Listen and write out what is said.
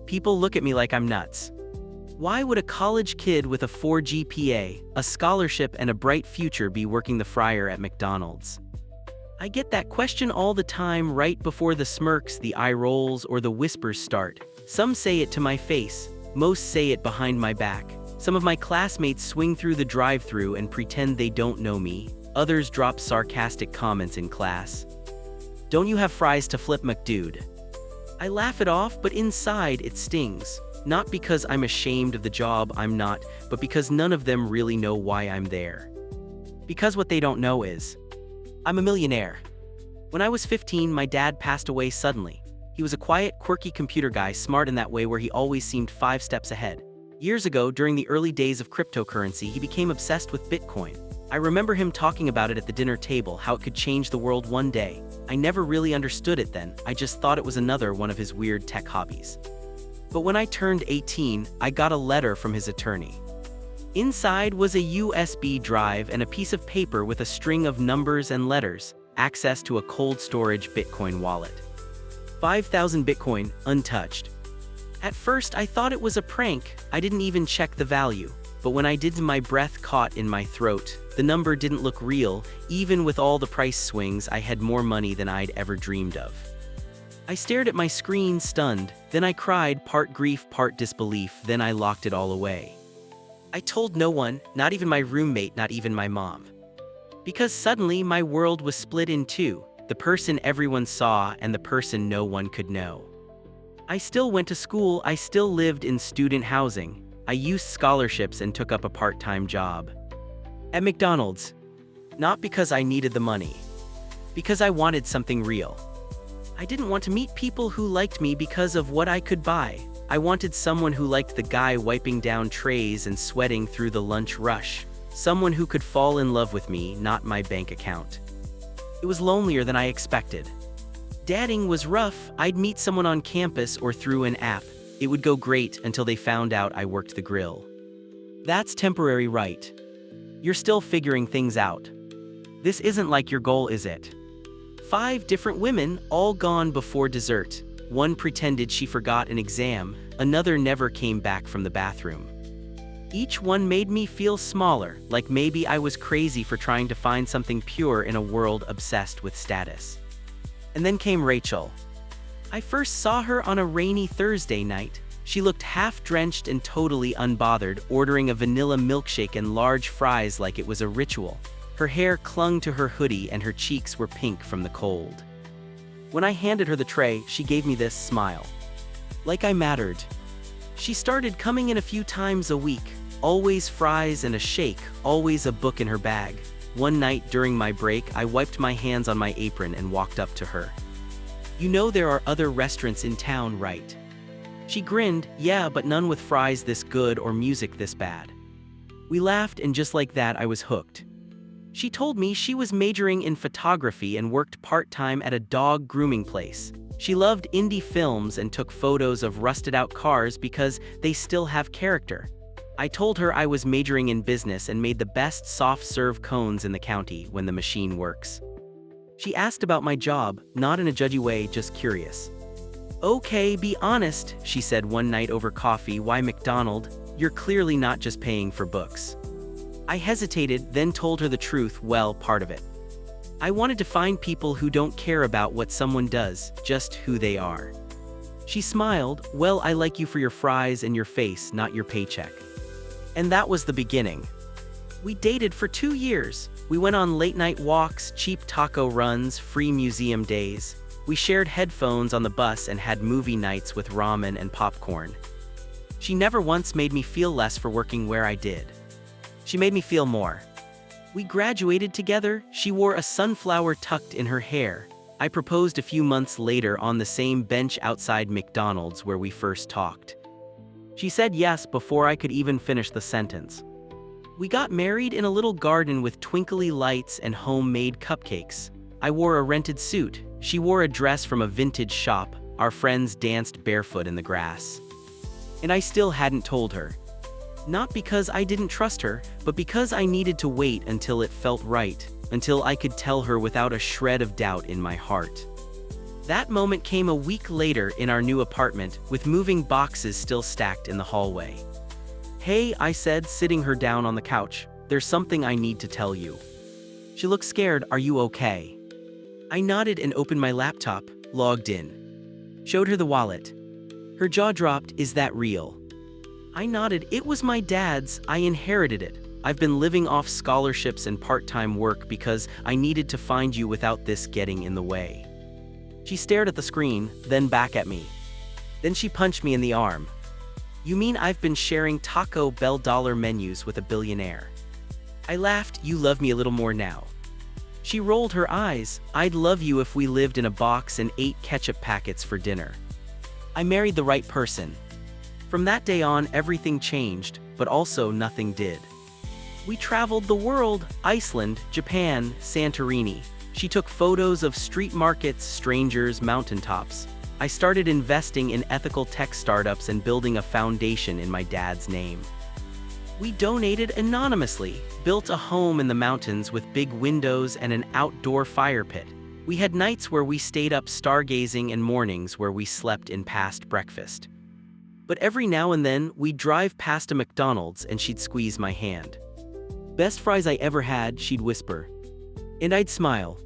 People look at me like I'm nuts. Why would a college kid with a 4 GPA, a scholarship, and a bright future be working the fryer at McDonald's? I get that question all the time right before the smirks, the eye rolls, or the whispers start. Some say it to my face, most say it behind my back. Some of my classmates swing through the drive-thru and pretend they don't know me. Others drop sarcastic comments in class. Don't you have fries to flip, McDude? I laugh it off, but inside it stings. Not because I'm ashamed of the job I'm not, but because none of them really know why I'm there. Because what they don't know is, I'm a millionaire. When I was 15, my dad passed away suddenly. He was a quiet, quirky computer guy, smart in that way where he always seemed 5 steps ahead. Years ago, during the early days of cryptocurrency, he became obsessed with Bitcoin. I remember him talking about it at the dinner table, how it could change the world one day. I never really understood it then, I just thought it was another one of his weird tech hobbies. But when I turned 18, I got a letter from his attorney. Inside was a USB drive and a piece of paper with a string of numbers and letters, access to a cold storage Bitcoin wallet. 5,000 Bitcoin, untouched. At first, I thought it was a prank. I didn't even check the value. But when I did, my breath caught in my throat. The number didn't look real. Even with all the price swings, I had more money than I'd ever dreamed of. I stared at my screen, stunned. Then I cried, part grief, part disbelief. Then I locked it all away. I told no one, not even my roommate, not even my mom. Because suddenly my world was split in two, the person everyone saw and the person no one could know. I still went to school, I still lived in student housing. I used scholarships and took up a part-time job at McDonald's. Not because I needed the money. Because I wanted something real. I didn't want to meet people who liked me because of what I could buy. I wanted someone who liked the guy wiping down trays and sweating through the lunch rush. Someone who could fall in love with me, not my bank account. It was lonelier than I expected. Dating was rough. I'd meet someone on campus or through an app. It would go great until they found out I worked the grill. That's temporary, right? You're still figuring things out. This isn't like your goal, is it? 5 different women, all gone before dessert. One pretended she forgot an exam, another never came back from the bathroom. Each one made me feel smaller, like maybe I was crazy for trying to find something pure in a world obsessed with status. And then came Rachel. I first saw her on a rainy Thursday night. She looked half-drenched and totally unbothered, ordering a vanilla milkshake and large fries like it was a ritual. Her hair clung to her hoodie and her cheeks were pink from the cold. When I handed her the tray, she gave me this smile. Like I mattered. She started coming in a few times a week, always fries and a shake, always a book in her bag. One night during my break, I wiped my hands on my apron and walked up to her. You know there are other restaurants in town, right? She grinned, yeah, but none with fries this good or music this bad. We laughed and just like that I was hooked. She told me she was majoring in photography and worked part-time at a dog grooming place. She loved indie films and took photos of rusted-out cars because they still have character. I told her I was majoring in business and made the best soft-serve cones in the county when the machine works. She asked about my job, not in a judgy way, just curious. Okay, be honest, she said one night over coffee. Why McDonald? You're clearly not just paying for books. I hesitated, then told her the truth. Well, part of it. I wanted to find people who don't care about what someone does, just who they are. She smiled. Well, I like you for your fries and your face, not your paycheck. And that was the beginning. We dated for 2 years. We went on late-night walks, cheap taco runs, free museum days. We shared headphones on the bus and had movie nights with ramen and popcorn. She never once made me feel less for working where I did. She made me feel more. We graduated together. She wore a sunflower tucked in her hair. I proposed a few months later on the same bench outside McDonald's where we first talked. She said yes before I could even finish the sentence. We got married in a little garden with twinkly lights and homemade cupcakes. I wore a rented suit. She wore a dress from a vintage shop. Our friends danced barefoot in the grass. And I still hadn't told her. Not because I didn't trust her, but because I needed to wait until it felt right, until I could tell her without a shred of doubt in my heart. That moment came a week later in our new apartment, with moving boxes still stacked in the hallway. "Hey," I said, sitting her down on the couch, "there's something I need to tell you." She looked scared. "Are you okay?" I nodded and opened my laptop, logged in. Showed her the wallet. Her jaw dropped. "Is that real?" I nodded. "It was my dad's. I inherited it. I've been living off scholarships and part-time work because I needed to find you without this getting in the way." She stared at the screen, then back at me. Then she punched me in the arm. "You mean I've been sharing Taco Bell dollar menus with a billionaire?" I laughed. "You love me a little more now." She rolled her eyes. "I'd love you if we lived in a box and ate ketchup packets for dinner." I married the right person. From that day on, everything changed, but also nothing did. We traveled the world: Iceland, Japan, Santorini. She took photos of street markets, strangers, mountaintops. I started investing in ethical tech startups and building a foundation in my dad's name. We donated anonymously, built a home in the mountains with big windows and an outdoor fire pit. We had nights where we stayed up stargazing and mornings where we slept in past breakfast. But every now and then, we'd drive past a McDonald's and she'd squeeze my hand. "Best fries I ever had," she'd whisper. And I'd smile.